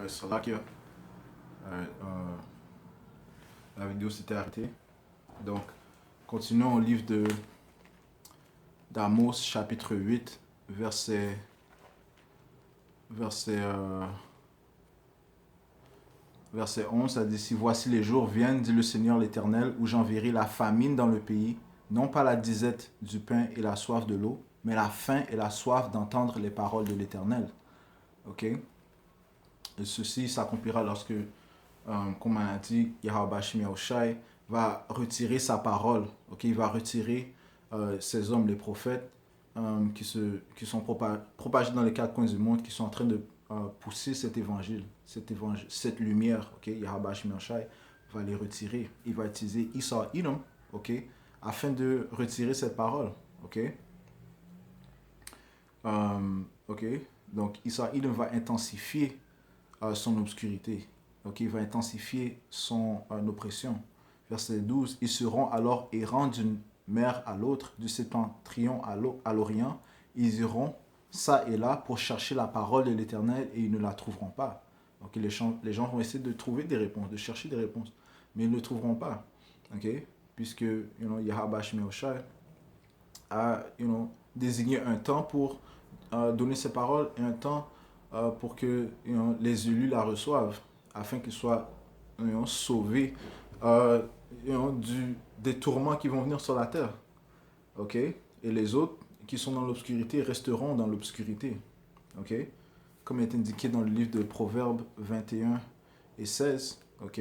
C'est là que la vidéo s'était arrêtée. Donc, continuons au livre d'Amos, chapitre 8, verset, verset 11. Ça dit: Si voici les jours viennent, dit le Seigneur l'Éternel, où j'enverrai la famine dans le pays, non pas la disette du pain et la soif de l'eau, mais la faim et la soif d'entendre les paroles de l'Éternel. Ok? Et ceci s'accomplira lorsque, comme on a dit, Yahweh Bashim Yahushai va retirer sa parole. Ok? Il va retirer ces hommes, les prophètes, qui sont propagés dans les quatre coins du monde, qui sont en train de pousser cet évangile, cette lumière. Ok? Yahweh Bashim Yahushai va les retirer. Il va utiliser Issa Edom, ok? Afin de retirer cette parole. Ok? Ok? Donc, Issa Edom va intensifier son obscurité. Donc, il va intensifier son oppression. Verset 12. Ils seront alors errants d'une mer à l'autre, du septentrion à l'orient. Ils iront ça et là pour chercher la parole de l'Éternel et ils ne la trouveront pas. Donc, les gens vont essayer de trouver des réponses, de chercher des réponses, mais ils ne le trouveront pas. Ok? Puisque Yahweh Shemioshai a désigné un temps pour donner ses paroles et un temps pour que les élus la reçoivent, afin qu'ils soient sauvés des tourments qui vont venir sur la terre. Ok? Et les autres qui sont dans l'obscurité resteront dans l'obscurité. Ok? Comme il est indiqué dans le livre de Proverbes 21 et 16. Ok?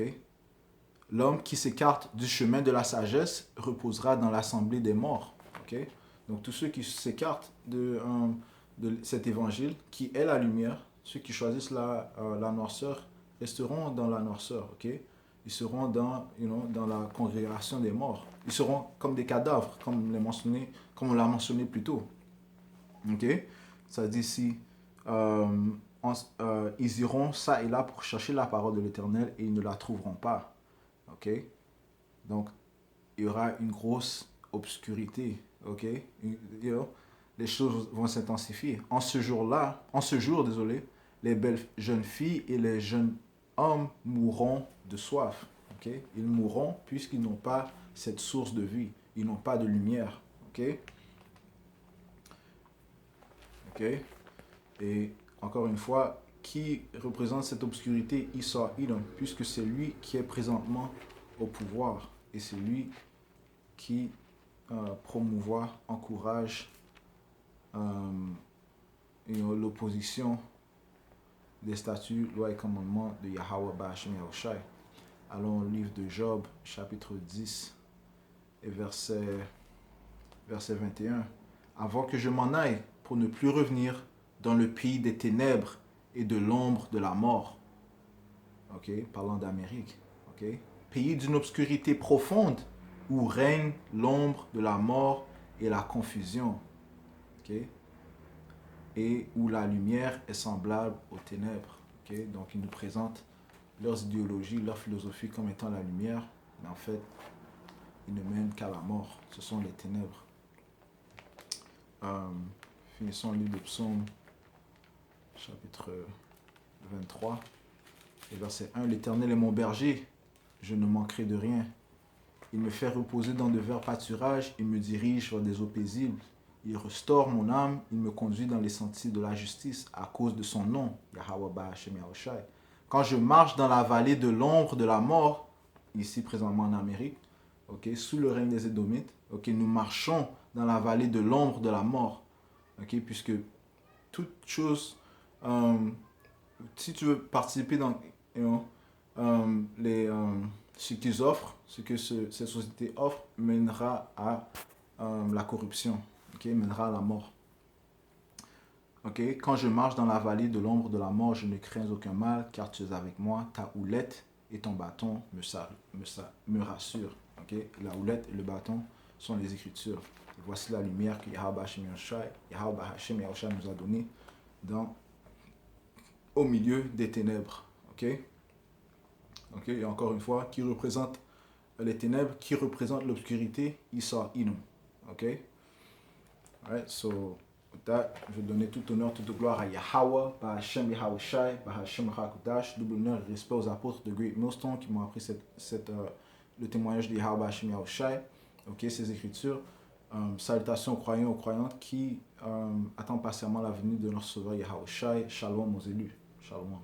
L'homme qui s'écarte du chemin de la sagesse reposera dans l'assemblée des morts. Ok? Donc tous ceux qui s'écartent de cet évangile, qui est la lumière, ceux qui choisissent la noirceur, resteront dans la noirceur. Ok? Ils seront dans la congrégation des morts. Ils seront comme des cadavres, comme on l'a mentionné plus tôt. Ok? Ça dit ici, ils iront ça et là pour chercher la parole de l'Éternel et ils ne la trouveront pas. Ok? Donc, il y aura une grosse obscurité. Ok? Les choses vont s'intensifier. En ce jour, désolé, les belles jeunes filles et les jeunes hommes mourront de soif. Ok? Ils mourront puisqu'ils n'ont pas cette source de vie. Ils n'ont pas de lumière. Ok? Ok? Et encore une fois, qui représente cette obscurité? Issa Edom, puisque c'est lui qui est présentement au pouvoir. Et c'est lui qui promouvoit, encourage l'opposition des statuts, lois et commandements de Yahweh Ba'ashem Yahushai. Allons au livre de Job, chapitre 10 et verset 21. Avant que je m'en aille, pour ne plus revenir dans le pays des ténèbres et de l'ombre de la mort. Ok, parlant d'Amérique. Ok, pays d'une obscurité profonde où règne l'ombre de la mort et la confusion. Ok, et où la lumière est semblable aux ténèbres. Ok, donc ils nous présentent leurs idéologies, leur philosophie comme étant la lumière, mais en fait, ils ne mènent qu'à la mort. Ce sont les ténèbres. Finissons le livre de Psaume, chapitre 23, et verset 1. L'Éternel est mon berger, je ne manquerai de rien. Il me fait reposer dans de verts pâturages, il me dirige vers des eaux paisibles. Il restaure mon âme, il me conduit dans les sentiers de la justice à cause de son nom, Yahweh Ba'ashem Yahushai. Quand je marche dans la vallée de l'ombre de la mort, ici présentement en Amérique, okay, sous le règne des Édomites, okay, nous marchons dans la vallée de l'ombre de la mort, okay, puisque toute chose, si tu veux participer dans ce qu'ils offrent, ce que cette société offre, mènera à la corruption, okay, mènera à la mort. Okay? Quand je marche dans la vallée de l'ombre de la mort, je ne crains aucun mal, car tu es avec moi, ta houlette et ton bâton me rassurent. Okay? La houlette et le bâton sont les Écritures. Et voici la lumière que Yahweh Hashem Yahushai nous a donnée au milieu des ténèbres. Okay? Okay? Et encore une fois, qui représente les ténèbres, qui représente l'obscurité? Issa Edom. Okay? Alright, so Je veux donner tout honneur, toute gloire à Yahweh, par Hashem Yahushai, par Hashem Hakudash. Double honneur et respect aux apôtres de Great Millstone qui m'ont appris le témoignage de Yahweh Hashem Yahushai. Ok, ces écritures. Salutations aux croyants et aux croyantes qui attendent patiemment la venue de notre sauveur Yahushai. Shalom aux élus. Shalom.